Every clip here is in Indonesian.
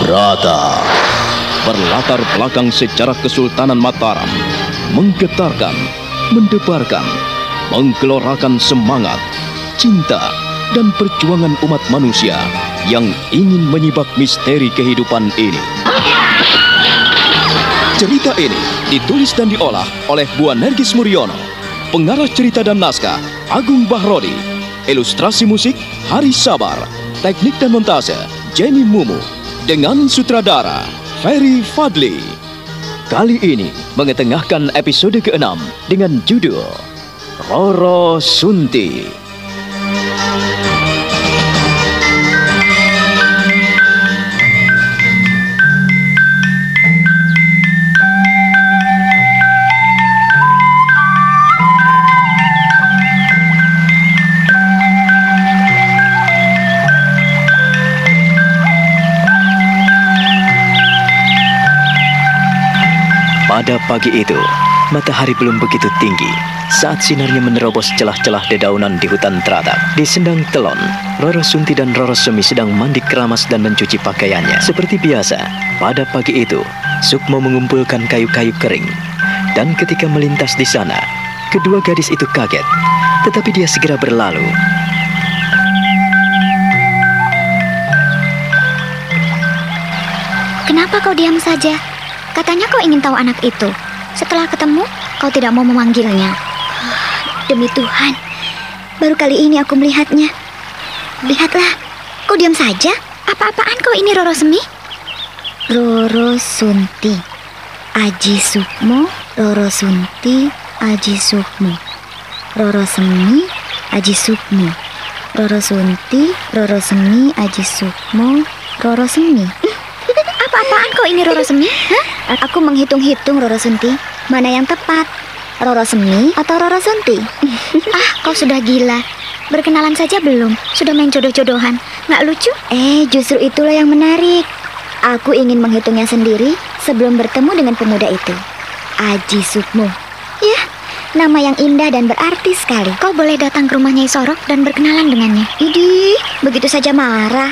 Brata, berlatar belakang sejarah Kesultanan Mataram, menggetarkan, mendebarkan, menggelorakan semangat, cinta, dan perjuangan umat manusia yang ingin menyibak misteri kehidupan ini. Cerita ini ditulis dan diolah oleh Bu Nergis Muriono, pengarah cerita dan naskah Agung Bahrodi, ilustrasi musik Haris Sabar, teknik dan montase Jenny Mumu, dengan sutradara Ferry Fadli. Kali ini mengetengahkan episode ke-6 dengan judul Roro Sunti. Pada pagi itu, matahari belum begitu tinggi saat sinarnya menerobos celah-celah dedaunan di hutan teratak. Di Sendang Telon, Roro Sunti dan Roro Semi sedang mandi keramas dan mencuci pakaiannya. Seperti biasa, pada pagi itu, Sukmo mengumpulkan kayu-kayu kering. Dan ketika melintas di sana, kedua gadis itu kaget, tetapi dia segera berlalu. Kenapa kau diam saja? Katanya kau ingin tahu anak itu. Setelah ketemu, kau tidak mau memanggilnya. Demi Tuhan, baru kali ini aku melihatnya. Lihatlah, kau diam saja. Apa-apaan kau ini, Roro Semi? Roro Sunti, Aji Sukmo, Roro Sunti, Aji Sukmo, Roro Semi, Aji Sukmo, Roro Sunti, Roro Semi, Aji Sukmo, Roro Semi. Apa-apaan kau ini, Roro Semi? Hah? Aku menghitung-hitung, Roro Sunti. Mana yang tepat? Roro Semi atau Roro Sunti? Kau sudah gila. Berkenalan saja belum? Sudah main jodoh-jodohan. Nggak lucu? Justru itulah yang menarik. Aku ingin menghitungnya sendiri sebelum bertemu dengan pemuda itu. Aji Sukmo. Ya, nama yang indah dan berarti sekali. Kau boleh datang ke rumah Nyai Sorok dan berkenalan dengannya. Idih, begitu saja marah.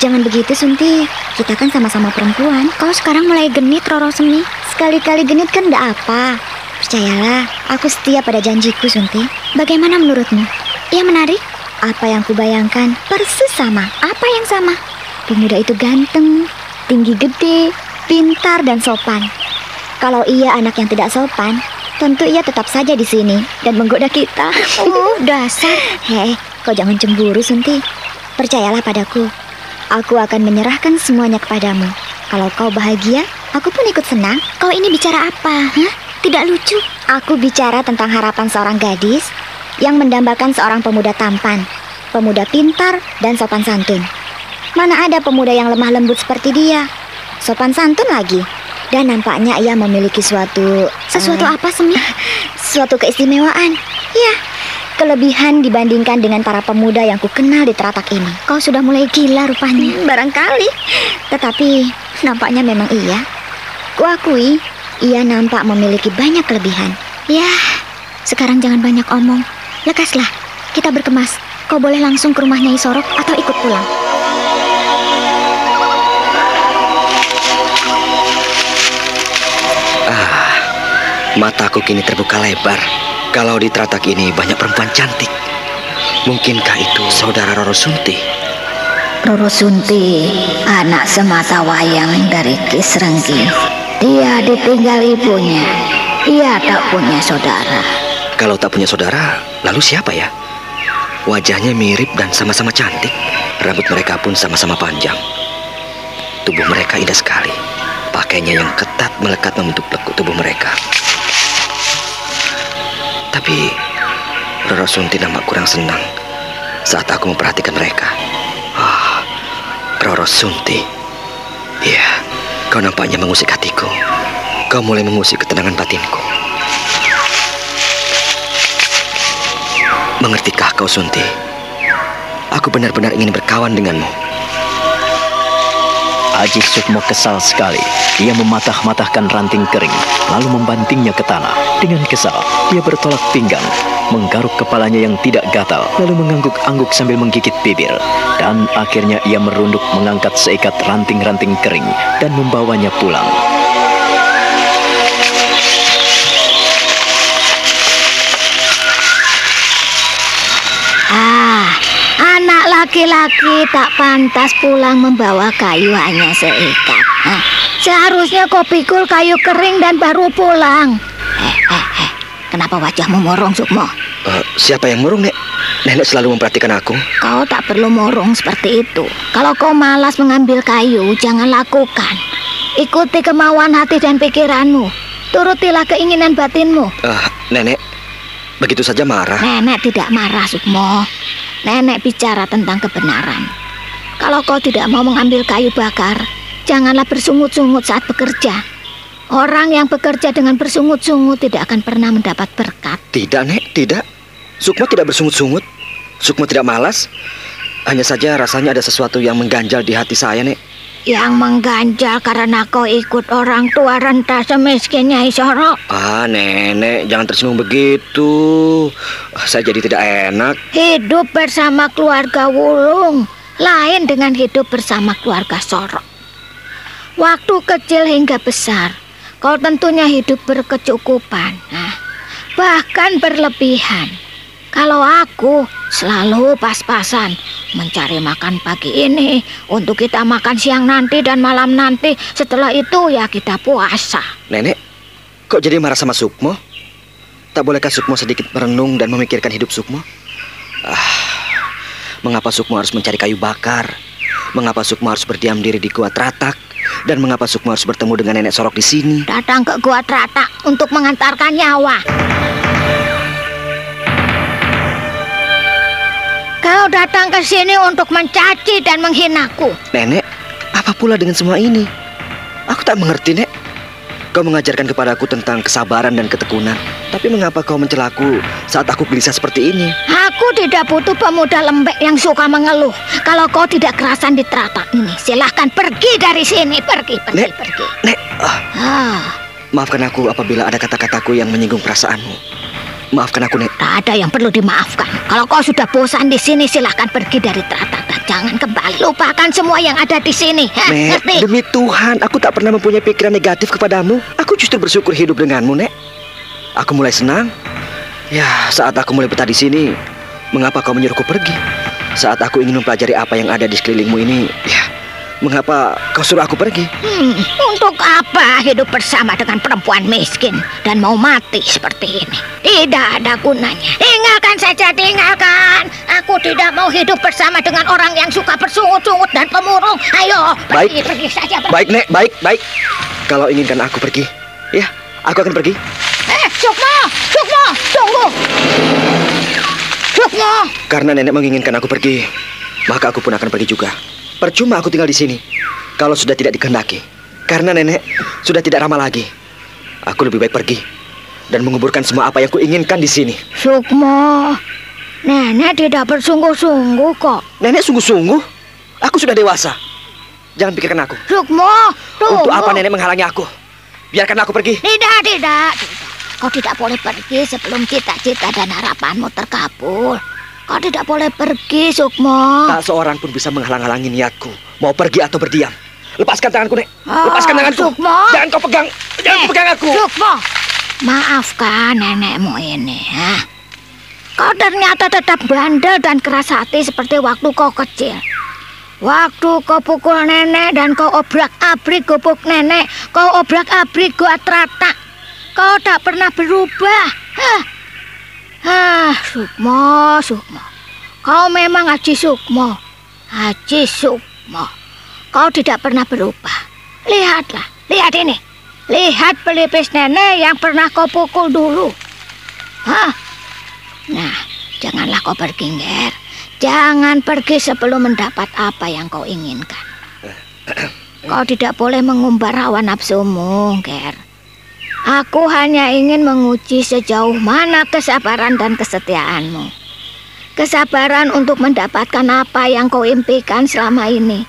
Jangan begitu, Sunti. Kita kan sama-sama perempuan. Kau sekarang mulai genit, Roro Semi. Sekali-kali genit kan enggak apa. Percayalah, aku setia pada janjiku, Sunti. Bagaimana menurutmu? Ia menarik? Apa yang kubayangkan persis sama. Apa yang sama? Pemuda itu ganteng, tinggi gede, pintar dan sopan. Kalau ia anak yang tidak sopan, tentu ia tetap saja di sini dan menggoda kita. Dasar. Kau jangan cemburu, Sunti. Percayalah padaku. Aku akan menyerahkan semuanya kepadamu. Kalau kau bahagia, aku pun ikut senang. Kau ini bicara apa? Tidak lucu. Aku bicara tentang harapan seorang gadis yang mendambakan seorang pemuda tampan, pemuda pintar dan sopan santun. Mana ada pemuda yang lemah lembut seperti dia? Sopan santun lagi. Dan nampaknya ia memiliki sesuatu apa, Semi? Suatu keistimewaan. Ya, kelebihan dibandingkan dengan para pemuda yang kukenal di teratak ini. Kau sudah mulai gila rupanya. Barangkali. Tetapi nampaknya memang iya. Kuakui, ia nampak memiliki banyak kelebihan. Ya, sekarang jangan banyak omong. Lekaslah, kita berkemas. Kau boleh langsung ke rumah Nyai Sorok atau ikut pulang. Mataku kini terbuka lebar. Kalau di teratak ini banyak perempuan cantik. Mungkinkah itu saudara Roro Sunti? Roro Sunti, anak semata wayang dari Kisrenggi. Dia ditinggal ibunya. Ia tak punya saudara. Kalau tak punya saudara, lalu siapa ya? Wajahnya mirip dan sama-sama cantik. Rambut mereka pun sama-sama panjang. Tubuh mereka indah sekali. Pakaiannya yang ketat melekat membentuk lekuk tubuh mereka. Tapi Roro Sunti nampak kurang senang saat aku memperhatikan mereka. Roro Sunti. Ya, kau nampaknya mengusik hatiku. Kau mulai mengusik ketenangan batinku. Mengertikah kau, Sunti? Aku benar-benar ingin berkawan denganmu. Aji Sukmo kesal sekali. Dia mematah-matahkan ranting kering, lalu membantingnya ke tanah. Dengan kesal, dia bertolak pinggang, menggaruk kepalanya yang tidak gatal, lalu mengangguk-angguk sambil menggigit bibir. Dan akhirnya ia merunduk mengangkat seikat ranting-ranting kering dan membawanya pulang. Anak laki-laki tak pantas pulang membawa kayu hanya seikat. Seharusnya kau pikul kayu kering dan baru pulang. Kenapa wajahmu murung, Sukmo? Siapa yang murung, Nek? Nenek selalu memperhatikan aku. Kau tak perlu murung seperti itu. Kalau kau malas mengambil kayu, jangan lakukan. Ikuti kemauan hati dan pikiranmu. Turutilah keinginan batinmu. Nenek, begitu saja marah? Nenek tidak marah, Sukmo. Nenek bicara tentang kebenaran. Kalau kau tidak mau mengambil kayu bakar, janganlah bersungut-sungut saat bekerja. Orang yang bekerja dengan bersungut-sungut tidak akan pernah mendapat berkat. Tidak, Nek, tidak. Sukmo tidak bersungut-sungut. Sukmo tidak malas. Hanya saja rasanya ada sesuatu yang mengganjal di hati saya, Nek. Yang mengganjal karena kau ikut orang tua renta semiskin Nyai Soro. Nenek, jangan tersinggung begitu. Saya jadi tidak enak. Hidup bersama keluarga Wulung lain dengan hidup bersama keluarga Soro. Waktu kecil hingga besar, kau tentunya hidup berkecukupan, bahkan berlebihan. Kalau aku selalu pas-pasan, mencari makan pagi ini untuk kita makan siang nanti dan malam nanti. Setelah itu ya kita puasa. Nenek, kok jadi marah sama Sukmo? Tak bolehkah Sukmo sedikit merenung dan memikirkan hidup Sukmo? Mengapa Sukmo harus mencari kayu bakar? Mengapa Sukmo harus berdiam diri di Gua Tratak? Dan mengapa Sukmo harus bertemu dengan Nenek Sorok di sini? Datang ke Gua Tratak untuk mengantarkan nyawa. Kau datang ke sini untuk mencaci dan menghinaku. Nenek, apa pula dengan semua ini? Aku tak mengerti, Nek. Kau mengajarkan kepadaku tentang kesabaran dan ketekunan. Tapi mengapa kau mencelaku saat aku gelisah seperti ini? Aku tidak butuh pemuda lembek yang suka mengeluh. Kalau kau tidak kerasan di Tratak ini, silahkan pergi dari sini. Pergi. Nek, maafkan aku apabila ada kata-kataku yang menyinggung perasaanmu. Maafkan aku, Nek. Tak ada yang perlu dimaafkan. Kalau kau sudah bosan di sini, silahkan pergi dari Tratak dan jangan kembali. Lupakan semua yang ada di sini. Nek, ngerti? demi Tuhan, aku tak pernah mempunyai pikiran negatif kepadamu. Aku justru bersyukur hidup denganmu, Nek. Aku mulai senang. Ya, saat aku mulai betah di sini, mengapa kau menyuruhku pergi? Saat aku ingin mempelajari apa yang ada di sekelilingmu ini, ya, mengapa kau suruh aku pergi? Untuk apa hidup bersama dengan perempuan miskin dan mau mati seperti ini? Tidak ada gunanya. Tinggalkan saja, tinggalkan. Aku tidak mau hidup bersama dengan orang yang suka bersungut-sungut dan pemurung. Ayo, pergi saja. Baik, Nek, baik. Kalau inginkan aku pergi, ya, aku akan pergi. Sukmo, tunggu. Sukmo. Karena Nenek menginginkan aku pergi, maka aku pun akan pergi juga. Percuma aku tinggal di sini kalau sudah tidak dikehendaki. Karena Nenek sudah tidak ramah lagi. Aku lebih baik pergi dan menguburkan semua apa yang kuinginkan di sini. Sukmo, Nenek tidak bersungguh-sungguh kok. Nenek sungguh-sungguh? Aku sudah dewasa. Jangan pikirkan aku. Sukmo, tunggu. Untuk apa Nenek menghalangi aku? Biarkan aku pergi. Tidak. Kau tidak boleh pergi sebelum cita-cita dan harapanmu terkabul. Kau tidak boleh pergi, Sukmo. Tak seorang pun bisa menghalang-halangi niatku. Mau pergi atau berdiam. Lepaskan tanganku, Nek. Lepaskan tanganku. Sukmo. Jangan kau pegang. Jangan pegang aku. Sukmo, maafkan nenekmu ini. Kau ternyata tetap bandel dan keras hati seperti waktu kau kecil. Waktu kau pukul nenek dan kau obrak-abrik gubuk nenek, kau obrak-abrik Gua Tratak. Kau tak pernah berubah. Sukmo. Kau memang Haji Sukmo. Kau tidak pernah berubah. Lihat ini. Lihat pelipis nenek yang pernah kau pukul dulu. Nah, janganlah kau pergi, Nger. Jangan pergi sebelum mendapat apa yang kau inginkan. Kau tidak boleh mengumbar hawa nafsumu, Nger. Aku hanya ingin menguji sejauh mana kesabaran dan kesetiaanmu. Kesabaran untuk mendapatkan apa yang kau impikan selama ini.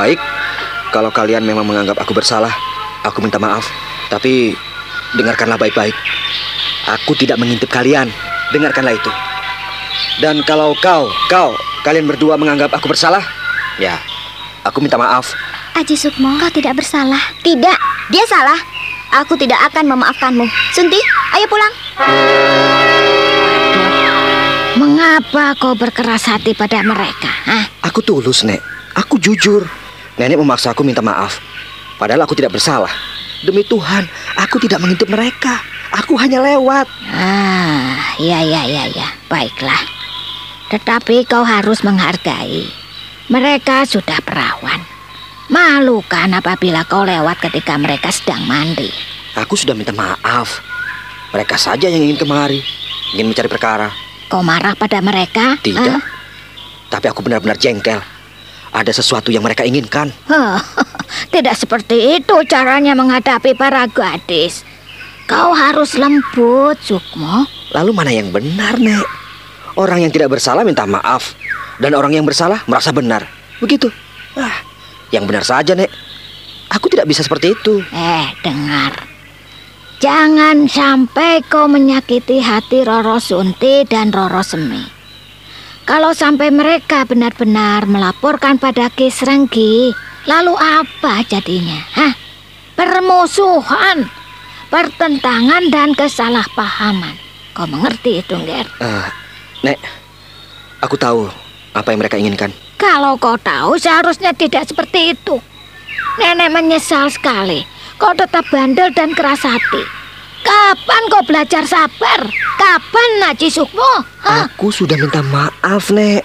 Baik, kalau kalian memang menganggap aku bersalah, aku minta maaf. Tapi dengarkanlah baik-baik. Aku tidak mengintip kalian. Dengarkanlah itu. Dan kalau kalian berdua menganggap aku bersalah, ya, aku minta maaf. Aji Sukmo, kau tidak bersalah. Tidak, dia salah. Aku tidak akan memaafkanmu. Sunti, ayo pulang. Mengapa kau berkeras hati pada mereka? Hah? Aku tulus, Nek. Aku jujur. Nenek memaksa aku minta maaf. Padahal aku tidak bersalah. Demi Tuhan, aku tidak mengintip mereka. Aku hanya lewat. Ya. Baiklah. Tetapi kau harus menghargai. Mereka sudah perawan. Malu kan apabila kau lewat ketika mereka sedang mandi. Aku sudah minta maaf. Mereka saja yang ingin kemari, ingin mencari perkara. Kau marah pada mereka? Tidak. Tapi aku benar-benar jengkel. Ada sesuatu yang mereka inginkan. Tidak seperti itu caranya menghadapi para gadis. Kau harus lembut, Sukmo. Lalu mana yang benar, Nek? Orang yang tidak bersalah minta maaf, dan orang yang bersalah merasa benar. Begitu. Yang benar saja, Nek. Aku tidak bisa seperti itu. Dengar. Jangan sampai kau menyakiti hati Roro Sunti dan Roro Semi. Kalau sampai mereka benar-benar melaporkan pada Ki Srenggi, lalu apa jadinya? Permusuhan, pertentangan dan kesalahpahaman. Kau mengerti itu, Nger? Nek, aku tahu apa yang mereka inginkan. Kalau kau tahu, seharusnya tidak seperti itu. Nenek menyesal sekali. Kau tetap bandel dan keras hati. Kapan kau belajar sabar? Kapan, Aji Sukmo? Aku sudah minta maaf, Nek.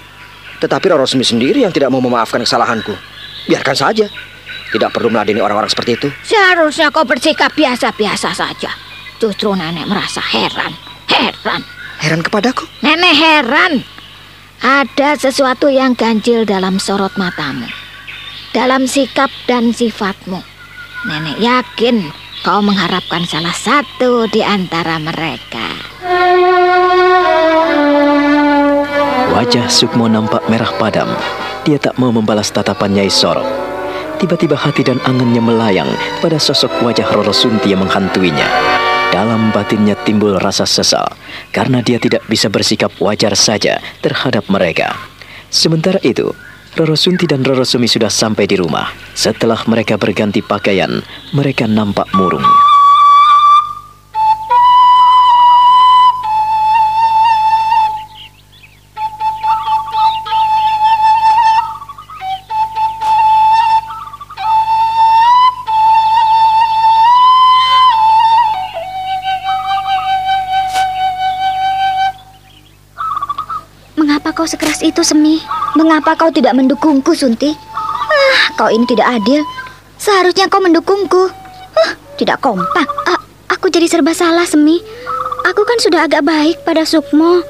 Tetapi Roro Semi sendiri yang tidak mau memaafkan kesalahanku. Biarkan saja. Tidak perlu meladeni orang-orang seperti itu. Seharusnya kau bersikap biasa-biasa saja. Justru nenek merasa heran. Heran kepadaku? Nenek heran. Ada sesuatu yang ganjil dalam sorot matamu, dalam sikap dan sifatmu. Nenek yakin kau mengharapkan salah satu di antara mereka. Wajah Sukmo nampak merah padam. Dia tak mau membalas tatapan Nyai Sorok. Tiba-tiba hati dan angannya melayang pada sosok wajah Roro Sunti yang menghantuinya. Dalam batinnya timbul rasa sesal karena dia tidak bisa bersikap wajar saja terhadap mereka. Sementara itu, Roro Sunti dan Roro Semi sudah sampai di rumah. Setelah mereka berganti pakaian, mereka nampak murung. Mengapa kau sekeras itu, Semi? Mengapa kau tidak mendukungku, Sunti? Kau ini tidak adil. Seharusnya kau mendukungku. Tidak kompak. Aku jadi serba salah, Semi. Aku kan sudah agak baik pada Sukmo.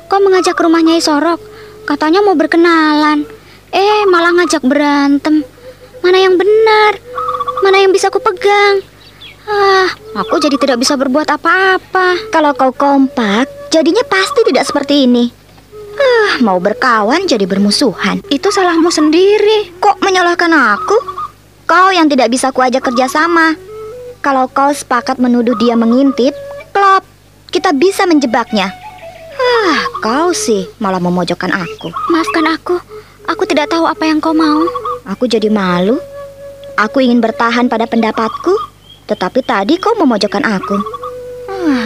Kau mengajak ke rumah Nyai Sorok. Katanya mau berkenalan. Malah ngajak berantem. Mana yang benar? Mana yang bisa ku pegang? Aku jadi tidak bisa berbuat apa-apa. Kalau kau kompak, jadinya pasti tidak seperti ini. Mau berkawan jadi bermusuhan. Itu salahmu sendiri. Kok menyalahkan aku? Kau yang tidak bisa kuajak kerjasama. Kalau kau sepakat menuduh dia mengintip, klop, kita bisa menjebaknya. Kau sih malah memojokkan aku. Maafkan aku. Aku tidak tahu apa yang kau mau. Aku jadi malu. Aku ingin bertahan pada pendapatku, tetapi tadi kau memojokkan aku.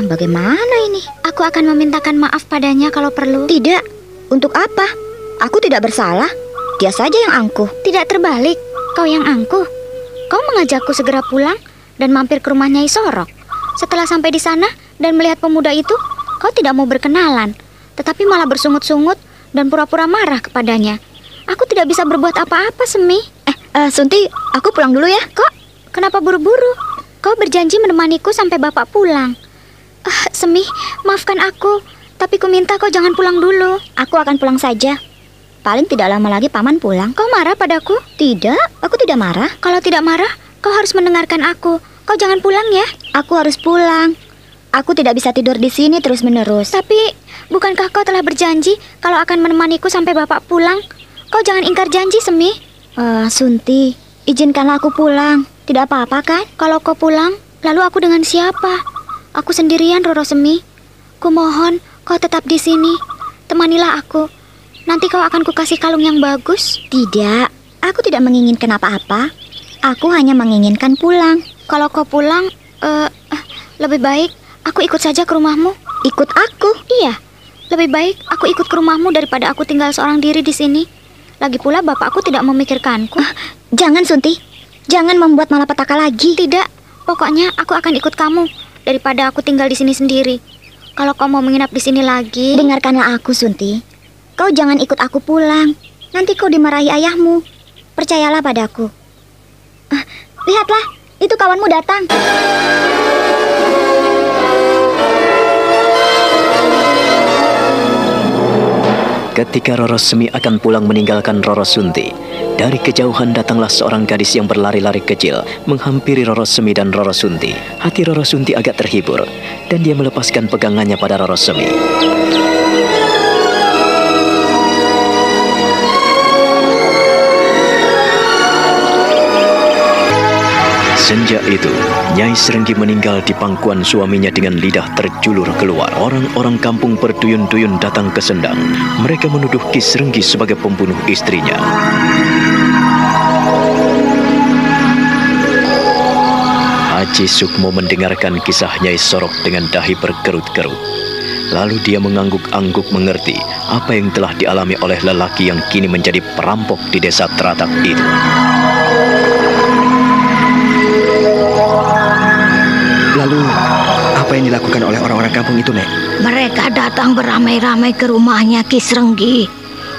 Bagaimana ini? Aku akan memintakan maaf padanya kalau perlu. Tidak. Untuk apa? Aku tidak bersalah. Dia saja yang angkuh. Tidak terbalik. Kau yang angkuh. Kau mengajakku segera pulang dan mampir ke rumah Nyai Sorok. Setelah sampai di sana dan melihat pemuda itu, kau tidak mau berkenalan, tetapi malah bersungut-sungut dan pura-pura marah kepadanya. Aku tidak bisa berbuat apa-apa, Semi. Sunti, aku pulang dulu ya. Kok? Kenapa buru-buru? Kau berjanji menemaniku sampai bapak pulang. Semi, maafkan aku. Tapi ku minta kau jangan pulang dulu. Aku akan pulang saja. Paling tidak lama lagi paman pulang. Kau marah padaku? Tidak, aku tidak marah. Kalau tidak marah, kau harus mendengarkan aku. Kau jangan pulang ya. Aku harus pulang. Aku tidak bisa tidur di sini terus-menerus. Tapi, bukankah kau telah berjanji kalau akan menemaniku sampai bapak pulang? Kau jangan ingkar janji, Semi. Sunti, izinkanlah aku pulang. Tidak apa-apa kan? Kalau kau pulang, lalu aku dengan siapa? Aku sendirian, Roro Semi. Kumohon kau tetap di sini. Temanilah aku. Nanti kau akan kukasih kalung yang bagus. Tidak, aku tidak menginginkan apa-apa. Aku hanya menginginkan pulang. Kalau kau pulang, lebih baik aku ikut saja ke rumahmu. Ikut aku? Iya, lebih baik aku ikut ke rumahmu daripada aku tinggal seorang diri di sini. Lagi pula bapakku tidak memikirkanku. Jangan, Sunti. Jangan membuat malapetaka lagi. Tidak, pokoknya aku akan ikut kamu daripada aku tinggal di sini sendiri. Kalau kau mau menginap di sini lagi, dengarkanlah aku, Sunti. Kau jangan ikut aku pulang. Nanti kau dimarahi ayahmu. Percayalah padaku. Lihatlah, itu kawanmu datang. Ketika Roro Semi akan pulang meninggalkan Roro Sunti, dari kejauhan datanglah seorang gadis yang berlari-lari kecil menghampiri Roro Semi dan Roro Sunti. Hati Roro Sunti agak terhibur dan dia melepaskan pegangannya pada Roro Semi. Sejak itu, Nyai Serenggi meninggal di pangkuan suaminya dengan lidah terjulur keluar. Orang-orang kampung berduyun-duyun datang ke Sendang. Mereka menuduh Ki Serenggi sebagai pembunuh istrinya. Haji Sukmo mendengarkan kisah Nyai Sorok dengan dahi berkerut-kerut. Lalu dia mengangguk-angguk mengerti apa yang telah dialami oleh lelaki yang kini menjadi perampok di desa Teratak itu. Lalu, apa yang dilakukan oleh orang-orang kampung itu, Nek? Mereka datang beramai-ramai ke rumahnya Ki Serenggi.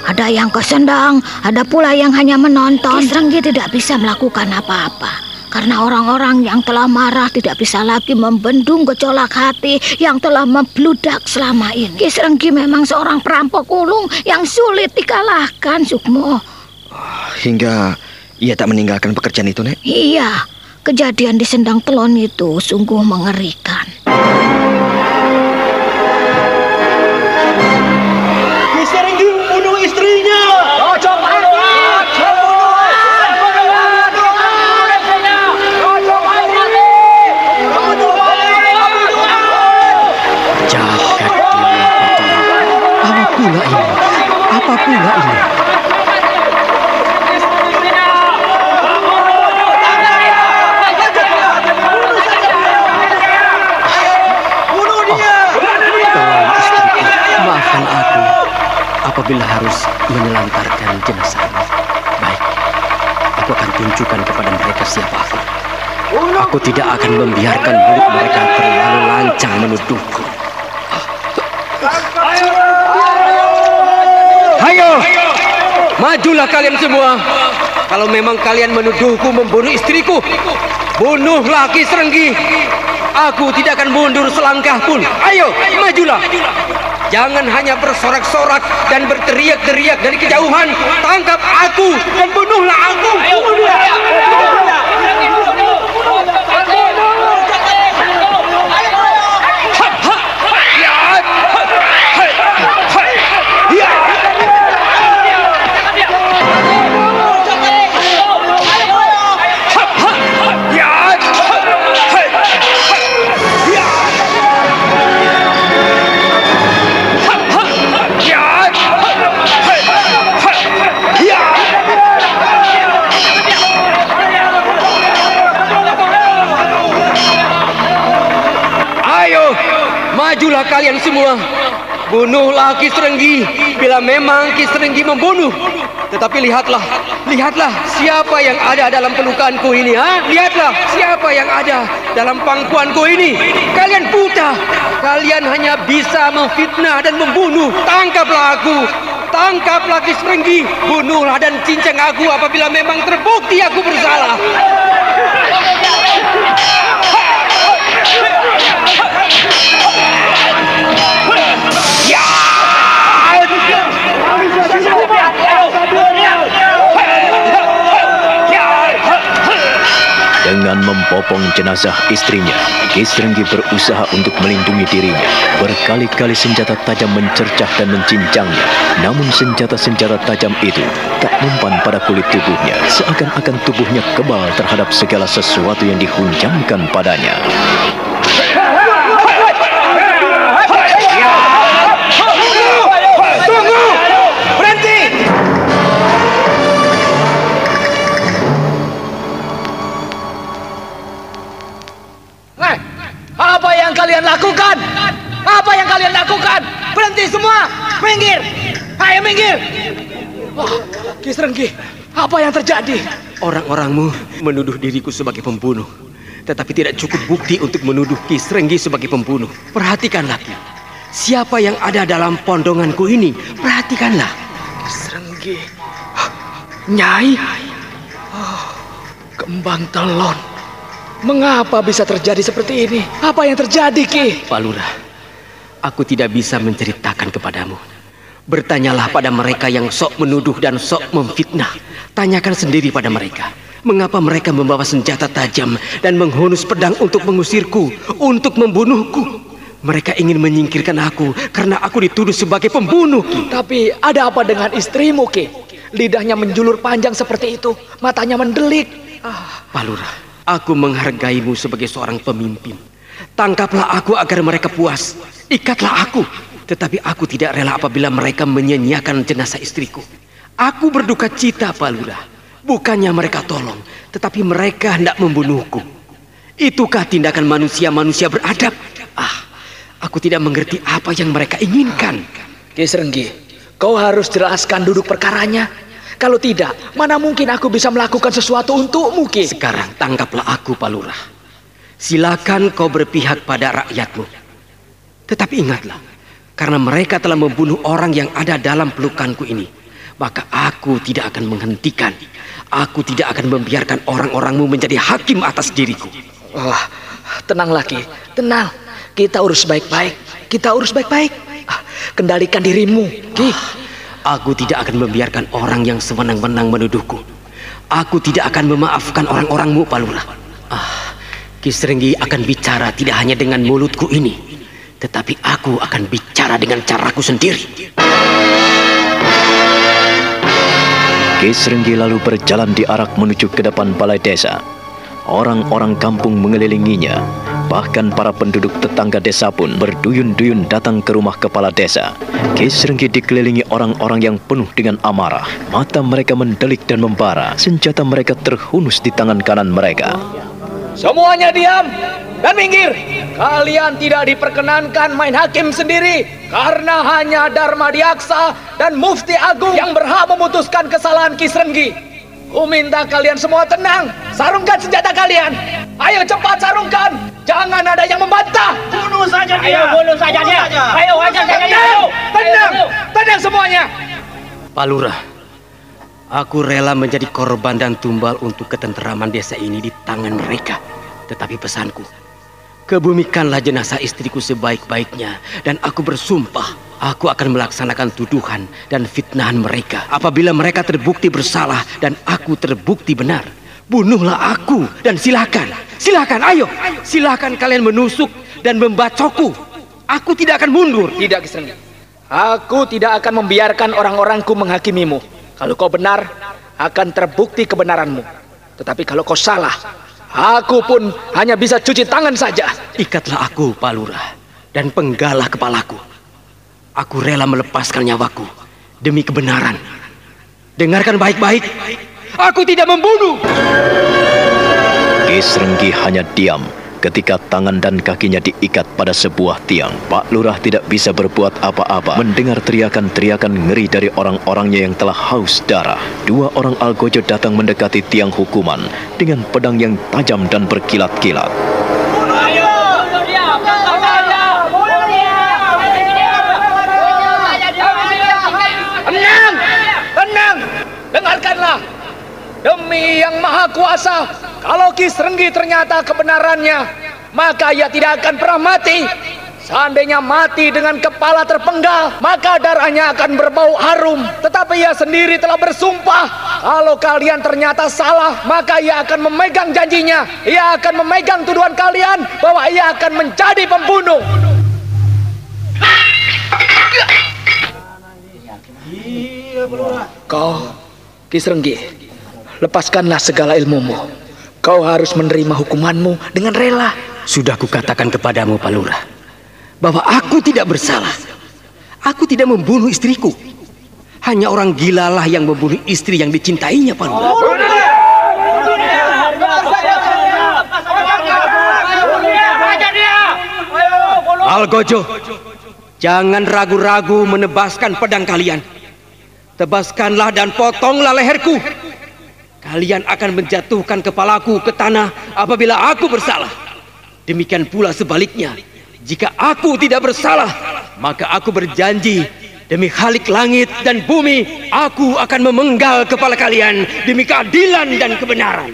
Ada yang ke Sendang, ada pula yang hanya menonton. Ki Serenggi tidak bisa melakukan apa-apa. Karena orang-orang yang telah marah tidak bisa lagi membendung gejolak hati yang telah membludak selama ini. Ki Serenggi memang seorang perampok ulung yang sulit dikalahkan, Sukmo. Hingga ia tak meninggalkan pekerjaan itu, Nek? Iya. Kejadian di Sendang Telon itu sungguh mengerikan. Ki Serenggi membunuh istrinya. Jagat Dewa Batara. Apa pula ini? Apa pula ini? Maafkan aku apabila harus menelantarkan jenazahnya. Baik, aku akan tunjukkan kepada mereka siapa aku. Aku tidak akan membiarkan mulut mereka terlalu lancang menuduhku. Ayo, majulah kalian semua. Kalau memang kalian menuduhku membunuh istriku, bunuhlah Ki Serenggi. Aku tidak akan mundur selangkah pun. Ayo, majulah. Jangan hanya bersorak-sorak dan berteriak-teriak dari kejauhan. Tangkap aku dan bunuhlah aku. Majulah kalian semua. Bunuhlah Ki Serenggi bila memang Ki Serenggi membunuh. Tetapi lihatlah siapa yang ada dalam pelukanku ini, ha? Lihatlah siapa yang ada dalam pangkuanku ini. Kalian buta. Kalian hanya bisa memfitnah dan membunuh. Tangkaplah aku. Tangkaplah Ki Serenggi. Bunuhlah dan cincang aku apabila memang terbukti aku bersalah. Dengan meneropong jenazah istrinya, Ki Srenggi berusaha untuk melindungi dirinya. Berkali-kali senjata tajam mencercah dan mencincangnya. Namun senjata-senjata tajam itu tak mempan pada kulit tubuhnya. Seakan-akan tubuhnya kebal terhadap segala sesuatu yang dihunjamkan padanya. Tunggu! Berhenti! Apa yang kalian lakukan? Apa yang kalian lakukan? Berhenti semua! Minggir! Ayo minggir! Oh, Ki Srenggi, apa yang terjadi? Orang-orangmu menuduh diriku sebagai pembunuh. Tetapi tidak cukup bukti untuk menuduh Ki Srenggi sebagai pembunuh. Perhatikanlah, Ki. Siapa yang ada dalam pondonganku ini? Perhatikanlah. Ki Srenggi. Nyai. Oh, Kembang Telon. Mengapa bisa terjadi seperti ini? Apa yang terjadi, Ki? Pak Lurah, aku tidak bisa menceritakan kepadamu. Bertanyalah pada mereka yang sok menuduh dan sok memfitnah. Tanyakan sendiri pada mereka. Mengapa mereka membawa senjata tajam dan menghunus pedang untuk mengusirku, untuk membunuhku? Mereka ingin menyingkirkan aku karena aku dituduh sebagai pembunuh, Ki. Tapi ada apa dengan istrimu, Ki? Lidahnya menjulur panjang seperti itu, matanya mendelik. Pak Lurah, aku menghargaimu sebagai seorang pemimpin. Tangkaplah aku agar mereka puas. Ikatlah aku. Tetapi aku tidak rela apabila mereka menyia-nyiakan jenazah istriku. Aku berduka cita, Pak Lurah. Bukannya mereka tolong, tetapi mereka hendak membunuhku. Itukah tindakan manusia-manusia beradab? Aku tidak mengerti apa yang mereka inginkan. Ki Srenggi, kau harus jelaskan duduk perkaranya. Kalau tidak, mana mungkin aku bisa melakukan sesuatu untukmu, Ki? Sekarang tangkaplah aku, Pak Lurah. Silakan kau berpihak pada rakyatmu. Tetapi ingatlah, karena mereka telah membunuh orang yang ada dalam pelukanku ini, maka aku tidak akan menghentikan. Aku tidak akan membiarkan orang-orangmu menjadi hakim atas diriku. Oh, tenanglah, Ki. Tenang. Kita urus baik-baik. Kita urus baik-baik. Kendalikan dirimu, Ki. Aku tidak akan membiarkan orang yang sewenang-wenang menuduhku. Aku tidak akan memaafkan orang-orangmu, Pak Lurah. Ki Srenggi akan bicara tidak hanya dengan mulutku ini, tetapi aku akan bicara dengan caraku sendiri. Ki Srenggi lalu berjalan diarak menuju ke depan balai desa. Orang-orang kampung mengelilinginya. Bahkan para penduduk tetangga desa pun berduyun-duyun datang ke rumah kepala desa. Ki Srenggi dikelilingi orang-orang yang penuh dengan amarah. Mata mereka mendelik dan membara. Senjata mereka terhunus di tangan kanan mereka. Semuanya diam dan minggir. Kalian tidak diperkenankan main hakim sendiri, karena hanya Dharma Diaksa dan Mufti Agung yang berhak memutuskan kesalahan Ki Srenggi. Ku minta kalian semua tenang. Sarungkan senjata kalian. Ayo cepat sarungkan. Jangan ada yang membantah. Bunuh saja dia. Ayo bunuh saja dia. Ayo hajar saja dia. Tenang, tenang semuanya. Pak Lurah, aku rela menjadi korban dan tumbal untuk ketenteraman desa ini di tangan mereka. Tetapi pesanku, kebumikanlah jenazah istriku sebaik-baiknya. Dan aku bersumpah, aku akan melaksanakan tuduhan dan fitnahan mereka. Apabila mereka terbukti bersalah dan aku terbukti benar, bunuhlah aku dan silakan. Silakan, ayo. Silakan kalian menusuk dan membacokku. Aku tidak akan mundur. Tidak, Ki Srenggi. Aku tidak akan membiarkan orang-orangku menghakimimu. Kalau kau benar, akan terbukti kebenaranmu. Tetapi kalau kau salah, aku pun hanya bisa cuci tangan saja. Ikatlah aku, Pak Lurah, dan penggalah kepalaku. Aku rela melepaskan nyawaku demi kebenaran. Dengarkan baik-baik. Aku tidak membunuh. Ki Srenggi hanya diam ketika tangan dan kakinya diikat pada sebuah tiang. Pak Lurah tidak bisa berbuat apa-apa. Mendengar teriakan-teriakan ngeri dari orang-orangnya yang telah haus darah. Dua orang algojo datang mendekati tiang hukuman dengan pedang yang tajam dan berkilat-kilat. Tenang, tenang. Dengarkanlah. Demi Yang Maha Kuasa, kalau Ki Srenggi ternyata kebenarannya, maka ia tidak akan pernah mati. Seandainya mati dengan kepala terpenggal, maka darahnya akan berbau harum. Tetapi ia sendiri telah bersumpah Kalau kalian ternyata salah, maka ia akan memegang janjinya. Ia akan memegang tuduhan kalian bahwa ia akan menjadi pembunuh. Kau, Kisrenggi, lepaskanlah segala ilmumu. Kau harus menerima hukumanmu dengan rela. Sudah kukatakan kepadamu, Pak Lurah, bahwa aku tidak bersalah. Aku tidak membunuh istriku. Hanya orang gilalah yang membunuh istri yang dicintainya, Pak Lurah. Algojo, jangan ragu-ragu menebaskan pedang kalian. Tebaskanlah dan potonglah leherku. Kalian akan menjatuhkan kepalaku ke tanah apabila aku bersalah. Demikian pula sebaliknya. Jika aku tidak bersalah, maka aku berjanji demi Khalik langit dan bumi, aku akan memenggal kepala kalian demi keadilan dan kebenaran.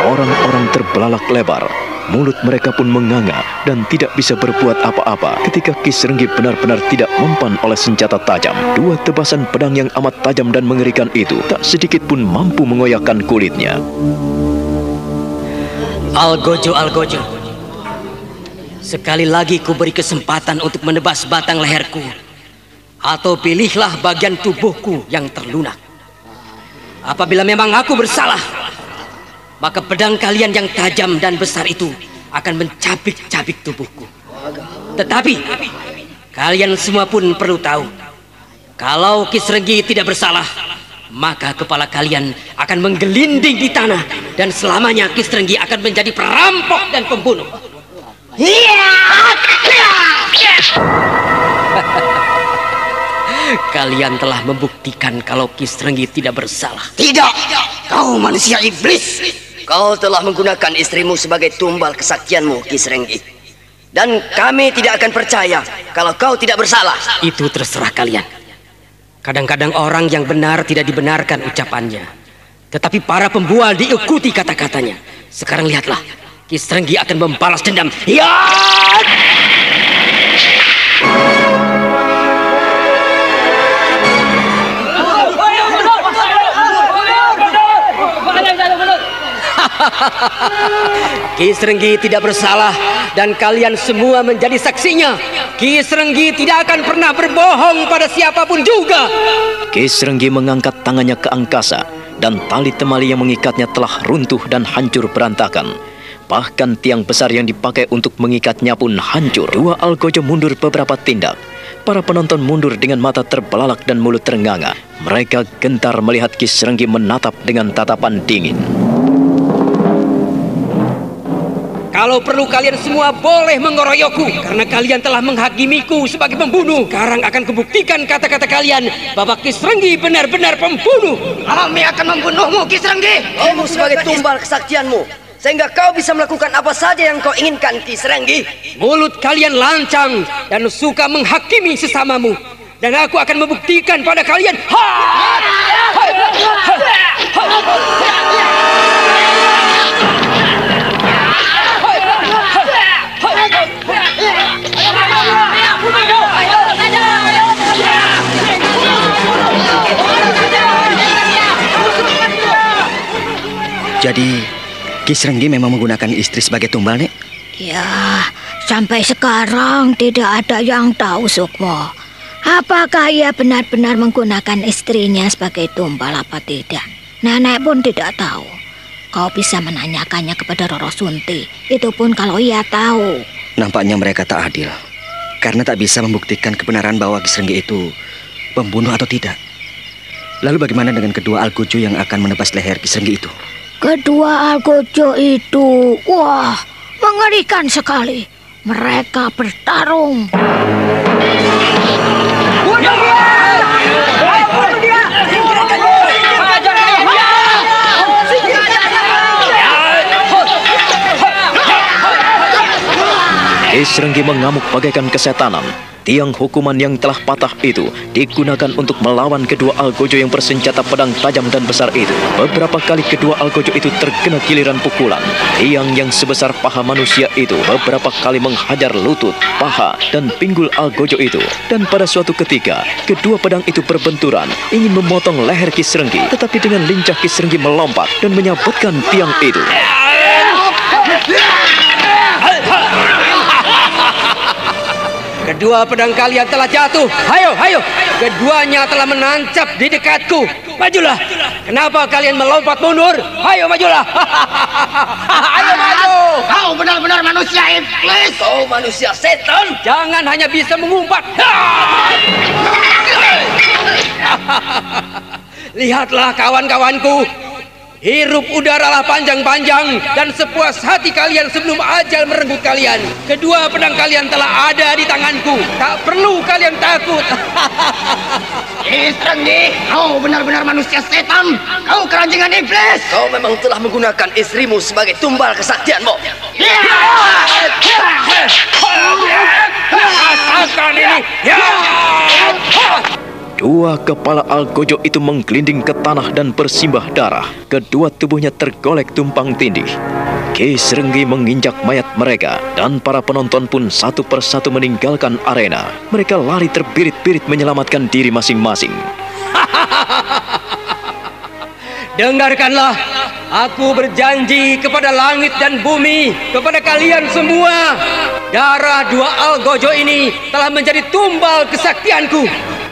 Orang-orang terbelalak lebar, mulut mereka pun menganga dan tidak bisa berbuat apa-apa ketika Kisrenggi benar-benar tidak mempan oleh senjata tajam. Dua tebasan pedang yang amat tajam dan mengerikan itu tak sedikit pun mampu mengoyakkan kulitnya. Algojo, Algojo, sekali lagi ku beri kesempatan untuk menebas batang leherku, atau pilihlah bagian tubuhku yang terlunak. Apabila memang aku bersalah, maka pedang kalian yang tajam dan besar itu akan mencabik-cabik tubuhku. Tetapi kalian semua pun perlu tahu, kalau Kisrenggi tidak bersalah, maka kepala kalian akan menggelinding di tanah, dan selamanya Kisrenggi akan menjadi perampok dan pembunuh. Kalian telah membuktikan kalau Kisrenggi tidak bersalah. Tidak, kau manusia iblis. Kau telah menggunakan istrimu sebagai tumbal kesaktianmu, Kisrenggi. Dan kami tidak akan percaya kalau kau tidak bersalah. Itu terserah kalian. Kadang-kadang orang yang benar tidak dibenarkan ucapannya, tetapi para pembual diikuti kata-katanya. Sekarang lihatlah, Kisrenggi akan membalas dendam. Ya! Kisrenggi tidak bersalah dan kalian semua menjadi saksinya. Kisrenggi tidak akan pernah berbohong pada siapapun juga. Kisrenggi mengangkat tangannya ke angkasa dan tali temali yang mengikatnya telah runtuh dan hancur berantakan. Bahkan tiang besar yang dipakai untuk mengikatnya pun hancur. Dua Algojo mundur beberapa tindak. Para penonton mundur dengan mata terbelalak dan mulut ternganga. Mereka gentar melihat Kisrenggi menatap dengan tatapan dingin. Kalau perlu kalian semua boleh mengeroyokku, karena kalian telah menghakimiku sebagai pembunuh. Sekarang akan kubuktikan kata-kata kalian bahwa Kisrenggi benar-benar pembunuh. Kami akan membunuhmu, Kisrenggi. Kamu sebagai tumbal kesaktianmu, sehingga kau bisa melakukan apa saja yang kau inginkan, Kisrenggi. Mulut kalian lancang dan suka menghakimi sesamamu, dan aku akan membuktikan pada kalian. Jadi, Kisrenggi memang menggunakan istri sebagai tumbal, Nek? Ya, sampai sekarang tidak ada yang tahu, Sukmo. Apakah ia benar-benar menggunakan istrinya sebagai tumbal apa tidak? Nenek pun tidak tahu. Kau bisa menanyakannya kepada Roro Sunti. Itu pun kalau ia tahu. Nampaknya mereka tak adil, karena tak bisa membuktikan kebenaran bahwa Kisrenggi itu pembunuh atau tidak. Lalu bagaimana dengan kedua Algojo yang akan menebas leher Kisrenggi itu? Kedua Algojo itu, wah, mengerikan sekali. Mereka bertarung. Kisrenggi mengamuk bagaikan kesetanan. Tiang hukuman yang telah patah itu digunakan untuk melawan kedua algojo yang bersenjata pedang tajam dan besar itu. Beberapa kali kedua algojo itu terkena giliran pukulan. Tiang yang sebesar paha manusia itu beberapa kali menghajar lutut, paha, dan pinggul algojo itu. Dan pada suatu ketika, kedua pedang itu berbenturan, ingin memotong leher Ki Srenggi. Tetapi dengan lincah Ki Srenggi melompat dan menyabetkan tiang itu. Kedua pedang kalian telah jatuh. Hayo, hayo. Keduanya telah menancap di dekatku. Majulah. Kenapa kalian melompat mundur? Hayo, majulah. Ayo maju. Kau benar-benar manusia iblis. Kau manusia setan. Jangan hanya bisa mengumpat. Lihatlah kawan-kawanku. Hirup udaralah panjang-panjang dan sepuas hati kalian sebelum ajal merenggut kalian. Kedua pedang kalian telah ada di tanganku. Tak perlu kalian takut. Ki Srenggi, kau benar-benar manusia setan. Kau keranjingan iblis. Kau memang telah menggunakan istrimu sebagai tumbal kesaktianmu. Rasakan ini. Dua kepala algojo itu menggelinding ke tanah dan bersimbah darah. Kedua tubuhnya tergolek tumpang tindih. Ki Srenggi menginjak mayat mereka dan para penonton pun satu persatu meninggalkan arena. Mereka lari terbirit-birit menyelamatkan diri masing-masing. Dengarkanlah, aku berjanji kepada langit dan bumi, kepada kalian semua. Darah dua algojo ini telah menjadi tumbal kesaktianku.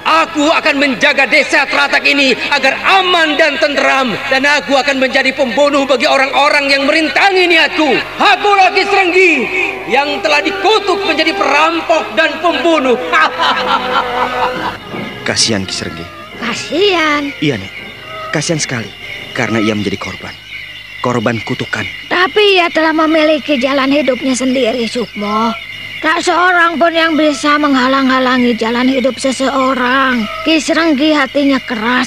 Aku akan menjaga desa Teratak ini agar aman dan tenteram. Dan aku akan menjadi pembunuh bagi orang-orang yang merintangi niatku. Aku Ki Srenggi yang telah dikutuk menjadi perampok dan pembunuh. Kasihan Ki Srenggi. Kasihan. Iya, Nek. Kasihan sekali karena ia menjadi korban kutukan. Tapi ia telah memiliki jalan hidupnya sendiri, Sukmo. Tak seorang pun yang bisa menghalang-halangi jalan hidup seseorang. Ki Srenggi hatinya keras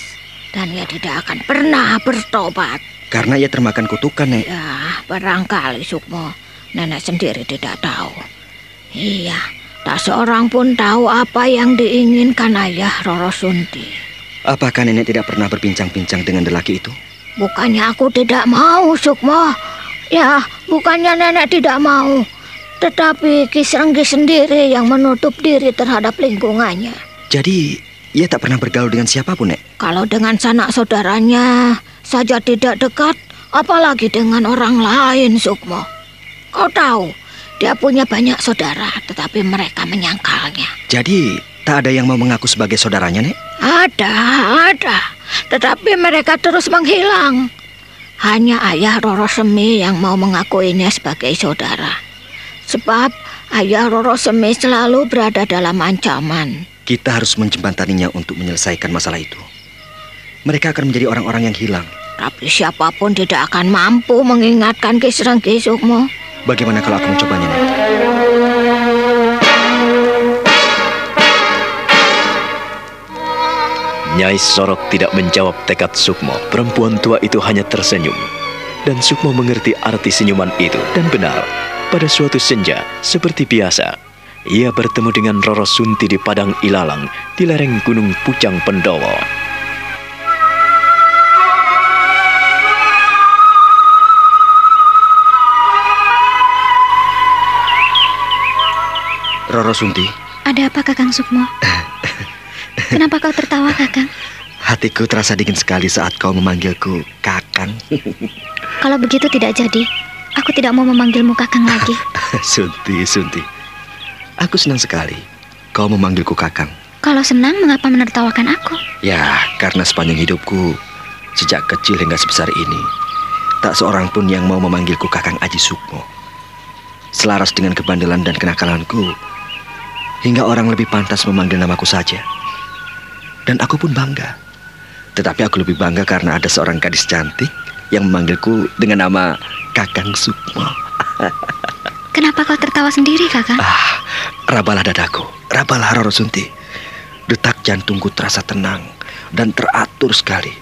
dan ia tidak akan pernah bertobat. Karena ia termakan kutukan, Nek. Ya, barangkali Sukmo. Nenek sendiri tidak tahu. Iya, tak seorang pun tahu apa yang diinginkan ayah Roro Sunti. Apakah Nenek tidak pernah berbincang-bincang dengan lelaki itu? Bukannya aku tidak mau, Sukmo. Ya, bukannya nenek tidak mau. Tetapi Ki Srenggi sendiri yang menutup diri terhadap lingkungannya. Jadi, ia tak pernah bergaul dengan siapapun, Nek? Kalau dengan sanak saudaranya saja tidak dekat, apalagi dengan orang lain, Sukmo. Kau tahu, dia punya banyak saudara, tetapi mereka menyangkalnya. Jadi, tak ada yang mau mengaku sebagai saudaranya, Nek? Ada. Tetapi mereka terus menghilang. Hanya ayah Roro Semi yang mau mengakuinya sebagai saudara. Sebab ayah Roro Semi selalu berada dalam ancaman. Kita harus menjembataninya untuk menyelesaikan masalah itu. Mereka akan menjadi orang-orang yang hilang. Tapi siapapun tidak akan mampu mengingatkan Ki Srenggi, Sukmo. Bagaimana kalau aku mencobanya, Nek? Nyai Sorok tidak menjawab tekad Sukmo. Perempuan tua itu hanya tersenyum. Dan Sukmo mengerti arti senyuman itu. Dan benar, pada suatu senja, seperti biasa, ia bertemu dengan Roro Sunti di Padang Ilalang, di lereng Gunung Pucang Pendowo. Roro Sunti. Ada apa, Kakang Sukmo? Kenapa kau tertawa, Kakang? Hatiku terasa dingin sekali saat kau memanggilku Kakang. Kalau begitu tidak jadi. Aku tidak mau memanggilmu Kakang lagi. Sunti. Aku senang sekali kau memanggilku Kakang. Kalau senang, mengapa menertawakan aku? Ya, karena sepanjang hidupku, sejak kecil hingga sebesar ini, tak seorang pun yang mau memanggilku Kakang Aji Sukmo. Selaras dengan kebandelan dan kenakalanku, hingga orang lebih pantas memanggil namaku saja. Dan aku pun bangga. Tetapi aku lebih bangga karena ada seorang gadis cantik yang memanggilku dengan nama Kakang Sukmo. Kenapa kau tertawa sendiri, Kakang? Rabalah dadaku, rabalah Roro Sunti. Detak jantungku terasa tenang dan teratur sekali.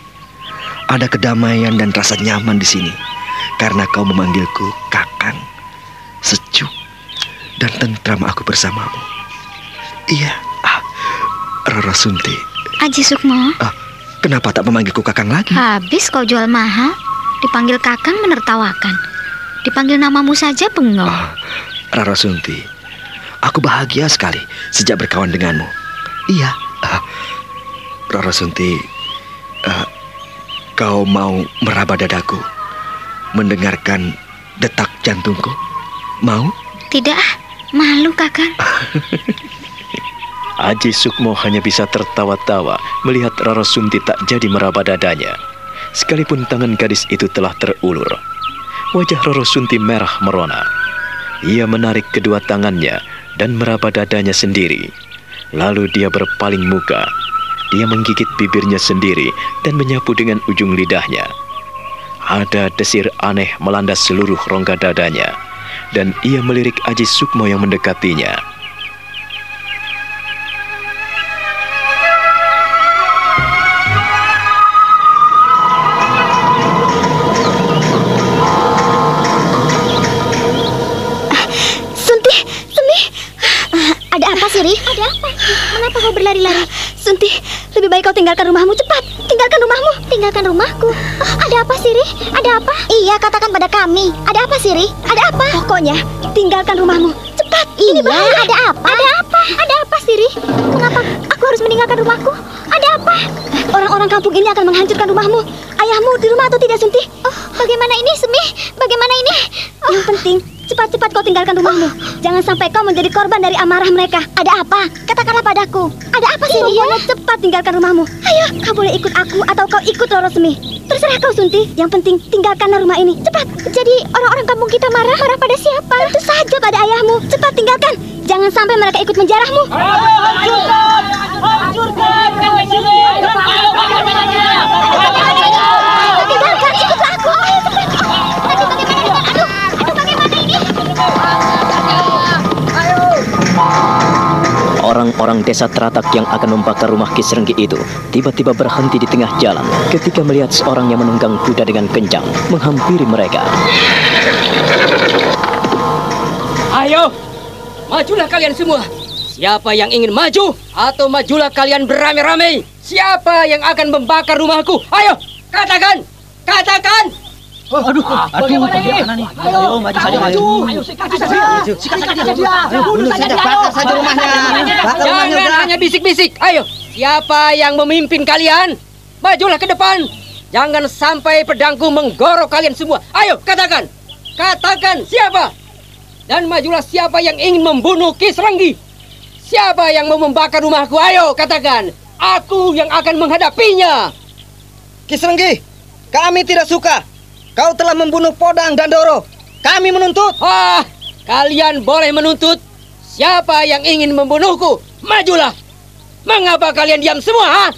Ada kedamaian dan rasa nyaman di sini karena kau memanggilku Kakang. Sejuk dan tentram aku bersamamu. Iya. Roro Sunti. Aji Sukmo. Kenapa tak memanggilku Kakang lagi? Habis kau jual mahal, dipanggil Kakang menertawakan. Dipanggil namamu saja bengong. Roro Sunti, aku bahagia sekali sejak berkawan denganmu. Iya. Roro Sunti, kau mau meraba dadaku, mendengarkan detak jantungku? Mau? Tidak, malu Kakang. Aji Sukmo hanya bisa tertawa-tawa melihat Roro Sunti tak jadi meraba dadanya. Sekalipun tangan gadis itu telah terulur. Wajah Roro Sunti merah merona. Ia menarik kedua tangannya dan meraba dadanya sendiri. Lalu dia berpaling muka. Dia menggigit bibirnya sendiri dan menyapu dengan ujung lidahnya. Ada desir aneh melanda seluruh rongga dadanya. Dan ia melirik Aji Sukmo yang mendekatinya. Ada apa, Siri? Ada apa? Mengapa kau berlari-lari? Sunti, lebih baik kau tinggalkan rumahmu cepat. Tinggalkan rumahmu. Tinggalkan rumahku. Ada apa, Siri? Ada apa? Iya, katakan pada kami. Ada apa, Siri? Ada apa? Pokoknya, tinggalkan rumahmu. Cepat. Ini bahaya. Ada apa? Ada apa? Ada apa, Siri? Mengapa aku harus meninggalkan rumahku? Ada apa? Orang-orang kampung ini akan menghancurkan rumahmu. Ayahmu di rumah atau tidak, Sunti? Bagaimana ini, Semi? Bagaimana ini? Yang penting, cepat-cepat kau tinggalkan rumahmu. Jangan sampai kau menjadi korban dari amarah mereka. Ada apa? Katakanlah padaku. Ada apa sih? Pokoknya cepat tinggalkan rumahmu. Ayo, kau boleh ikut aku atau kau ikut Roro Semi. Terserah kau, Sunti. Yang penting tinggalkanlah rumah ini. Cepat. Jadi orang-orang kampung kita marah. Marah pada siapa? Tentu saja pada ayahmu. Cepat tinggalkan. Jangan sampai mereka ikut menjarahmu. Hancurkan! Hancurkan! Tinggalkan, ikutlah aku. Ayo cepat. Nanti bagaimana dengan aduh bagaimana ini? Orang-orang desa Teratak yang akan membakar rumah Kisrenggi itu tiba-tiba berhenti di tengah jalan ketika melihat seorang yang menunggang kuda dengan kencang menghampiri mereka. Ayo, majulah kalian semua. Siapa yang ingin maju atau majulah kalian beramai-ramai? Siapa yang akan membakar rumahku? Ayo, katakan, katakan. Bagaimana ini? Ayo, maju saja, maju. Ayo, sikat saja dia. Bunuh saja, bakar saja rumahnya. Jangan hanya bisik-bisik. Ayo, siapa yang memimpin kalian? Majulah ke depan. Jangan sampai pedangku menggorok kalian semua. Ayo, katakan. Katakan siapa? Dan majulah siapa yang ingin membunuh Kisrenggi. Siapa yang mau membakar rumahku? Ayo, katakan. Aku yang akan menghadapinya. Kisrenggi, kami tidak suka. Kau telah membunuh Podang dan Doro. Kami menuntut. Kalian boleh menuntut. Siapa yang ingin membunuhku? Majulah. Mengapa kalian diam semua?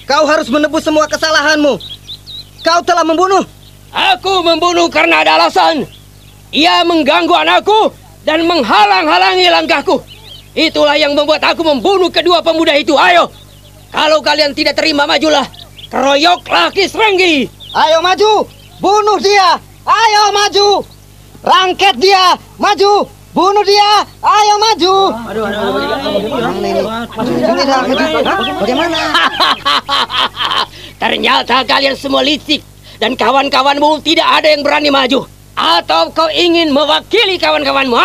Kau harus menebus semua kesalahanmu. Kau telah membunuh. Aku membunuh karena ada alasan. Ia mengganggu anakku dan menghalang-halangi langkahku. Itulah yang membuat aku membunuh kedua pemuda itu. Ayo, kalau kalian tidak terima, majulah. Keroyoklah Kisrenggi. Ayo maju. Bunuh dia. Ayo maju. Rangket dia. Maju. Bunuh dia. Ayo maju. Bagaimana? Ternyata kalian semua licik. Dan kawan-kawanmu tidak ada yang berani maju. Atau kau ingin mewakili kawan-kawanmu?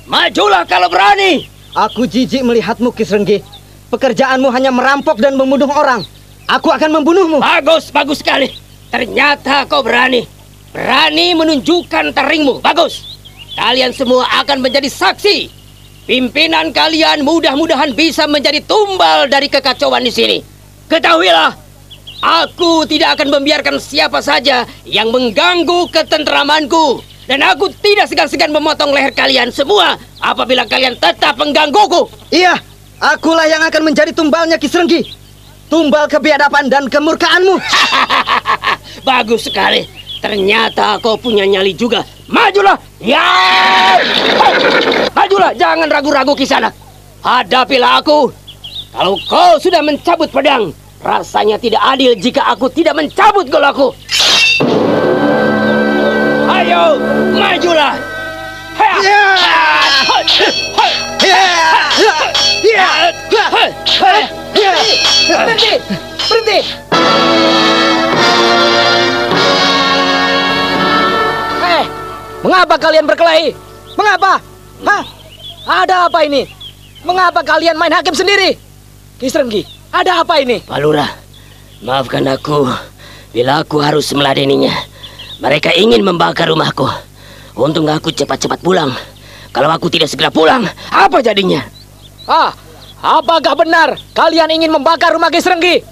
Majulah kalau berani. Aku jijik melihatmu, Kisrenggi. Pekerjaanmu hanya merampok dan membunuh orang. Aku akan membunuhmu. Bagus, bagus sekali. Ternyata kau berani. Berani menunjukkan taringmu. Bagus. Kalian semua akan menjadi saksi. Pimpinan kalian mudah-mudahan bisa menjadi tumbal dari kekacauan di sini. Ketahuilah, aku tidak akan membiarkan siapa saja yang mengganggu ketentramanku. Dan aku tidak segan-segan memotong leher kalian semua apabila kalian tetap menggangguku. Iya, akulah yang akan menjadi tumbalnya Kisrenggi. Tumbal kebiadaban dan kemurkaanmu. Bagus sekali. Ternyata kau punya nyali juga. Majulah. Ya. Majulah, jangan ragu-ragu Kisanak. Hadapilah aku. Kalau kau sudah mencabut pedang, rasanya tidak adil jika aku tidak mencabut golokku. Ayo, majulah. Berhenti! Mengapa kalian berkelahi? Mengapa? Hah? Ada apa ini? Mengapa kalian main hakim sendiri? Kisrenggi, ada apa ini? Pak Lurah, maafkan aku bila aku harus meladeninya. Mereka ingin membakar rumahku. Untung aku cepat-cepat pulang. Kalau aku tidak segera pulang, apa jadinya? Apakah benar kalian ingin membakar rumah Kisrenggi?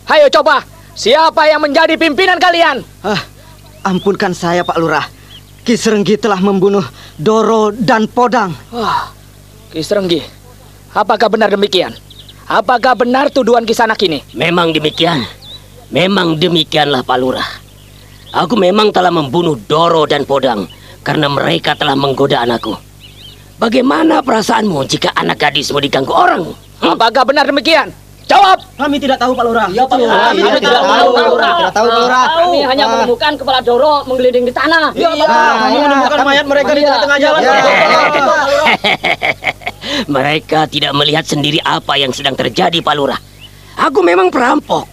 Hayo coba, siapa yang menjadi pimpinan kalian? Ampunkan saya, Pak Lurah. Kisrenggi telah membunuh Doro dan Podang. Kisrenggi, apakah benar demikian? Apakah benar tuduhan Kisanak ini? Memang demikian. Memang demikianlah Pak Lurah. Aku memang telah membunuh Doro dan Podang karena mereka telah menggoda anakku. Bagaimana perasaanmu jika anak gadismu diganggu orang? Apakah benar demikian? Jawab! Kami tidak tahu, Pak Lurah. Ya, Pak Lurah. Kami tidak tahu, Pak Lurah. Tidak tahu, Pak Lurah. Kami hanya menemukan kepala Doro menggelinding di tanah. Iya, kami menemukan mayat mereka di tengah jalan. Mereka tidak melihat sendiri apa yang sedang terjadi, Pak Lurah. Aku memang perampok.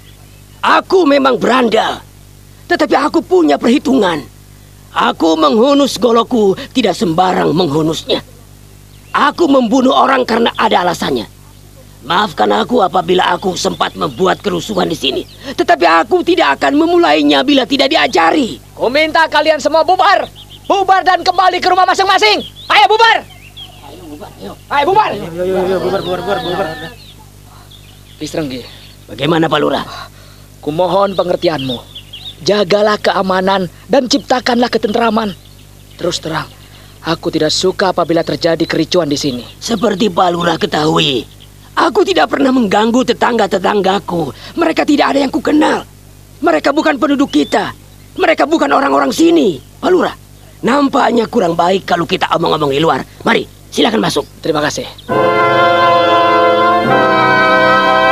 Aku memang berandal. Tetapi aku punya perhitungan. Aku menghunus golokku tidak sembarang menghunusnya. Aku membunuh orang karena ada alasannya. Maafkan aku apabila aku sempat membuat kerusuhan di sini. Tetapi aku tidak akan memulainya bila tidak diajari. Ku minta kalian semua bubar. Bubar dan kembali ke rumah masing-masing. Ayo bubar. Ayo bubar. Bubar. Kisrenggi, Bagaimana Pak Lurah? kumohon pengertianmu. Jagalah keamanan dan ciptakanlah ketentraman. Terus terang, aku tidak suka apabila terjadi kericuan di sini. Seperti Pak Lurah ketahui, aku tidak pernah mengganggu tetangga-tetanggaku. Mereka tidak ada yang kukenal. Mereka bukan penduduk kita. Mereka bukan orang-orang sini. Pak Lurah, nampaknya kurang baik kalau kita omong-omong di luar. Mari, silakan masuk. Terima kasih.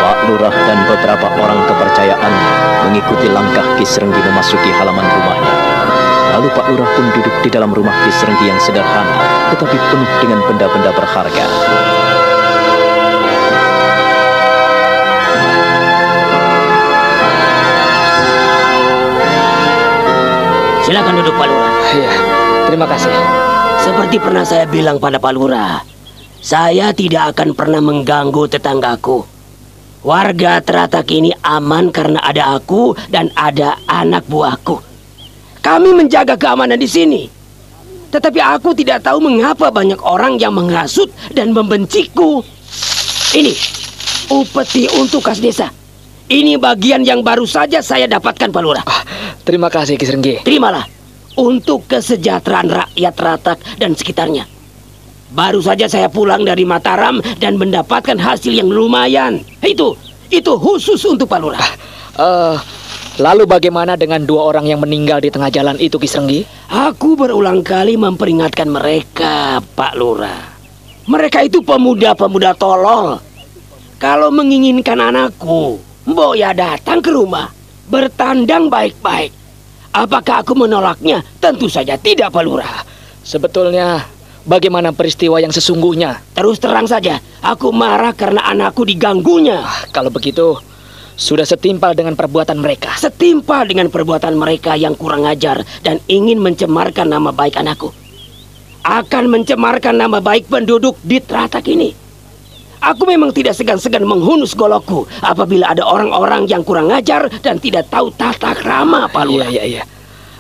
Pak Lurah dan beberapa orang kepercayaannya mengikuti langkah Kisrenggi memasuki halaman rumahnya. Lalu Pak Lurah pun duduk di dalam rumah Kisrenggi yang sederhana, tetapi penuh dengan benda-benda berharga. Silakan duduk Pak Lurah. Iya, terima kasih. Seperti pernah saya bilang pada Pak Lurah, saya tidak akan pernah mengganggu tetanggaku. Warga Teratak ini aman karena ada aku dan ada anak buahku. Kami menjaga keamanan di sini. Tetapi aku tidak tahu mengapa banyak orang yang menghasut dan membenciku. Ini upeti untuk kas desa. Ini bagian yang baru saja saya dapatkan Pak Lurah. Terima kasih Kisrenggi. Terimalah untuk kesejahteraan rakyat Teratak dan sekitarnya. Baru saja saya pulang dari Mataram dan mendapatkan hasil yang lumayan. Itu khusus untuk Pak Lurah. Lalu bagaimana dengan dua orang yang meninggal di tengah jalan itu Kisrenggi? Aku berulang kali memperingatkan mereka, Pak Lurah. Mereka itu pemuda-pemuda tolol. Kalau menginginkan anakku, mbok ya datang ke rumah, bertandang baik-baik. Apakah aku menolaknya? Tentu saja tidak, Pak Lurah. Sebetulnya bagaimana peristiwa yang sesungguhnya? Terus terang saja, aku marah karena anakku diganggunya. Kalau begitu, sudah setimpal dengan perbuatan mereka. Setimpal dengan perbuatan mereka yang kurang ajar dan ingin mencemarkan nama baik anakku. Akan mencemarkan nama baik penduduk di Teratak ini. Aku memang tidak segan-segan menghunus golokku apabila ada orang-orang yang kurang ajar dan tidak tahu tata krama, Pak Lurah. Iya.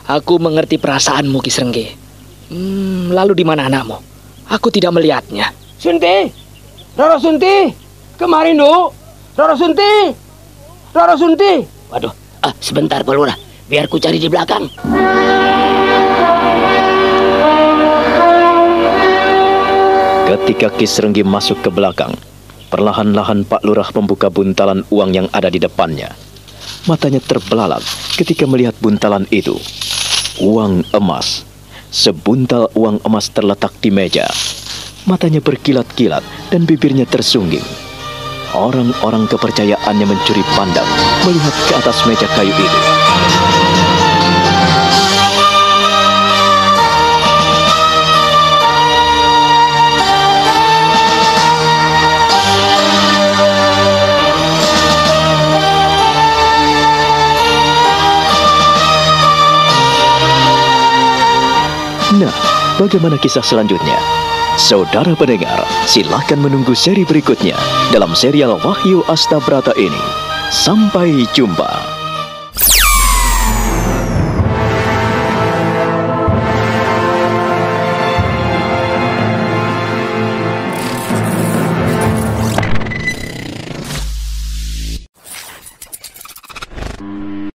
Aku mengerti perasaanmu, Kisrenggi. Lalu di mana anakmu? Aku tidak melihatnya. Sunti, Roro Sunti, kemarin dulu. Roro Sunti. Waduh, sebentar Pak Lurah, biar ku cari di belakang. Ketika Kisrenggi masuk ke belakang, perlahan-lahan Pak Lurah membuka buntalan uang yang ada di depannya. Matanya terbelalak ketika melihat buntalan itu. Uang emas. Sebuntal uang emas terletak di meja. Matanya berkilat-kilat dan bibirnya tersungging. Orang-orang kepercayaannya mencuri pandang melihat ke atas meja kayu itu. Nah, bagaimana kisah selanjutnya? Saudara pendengar, silahkan menunggu seri berikutnya dalam serial Wahyu Astabrata ini. Sampai jumpa.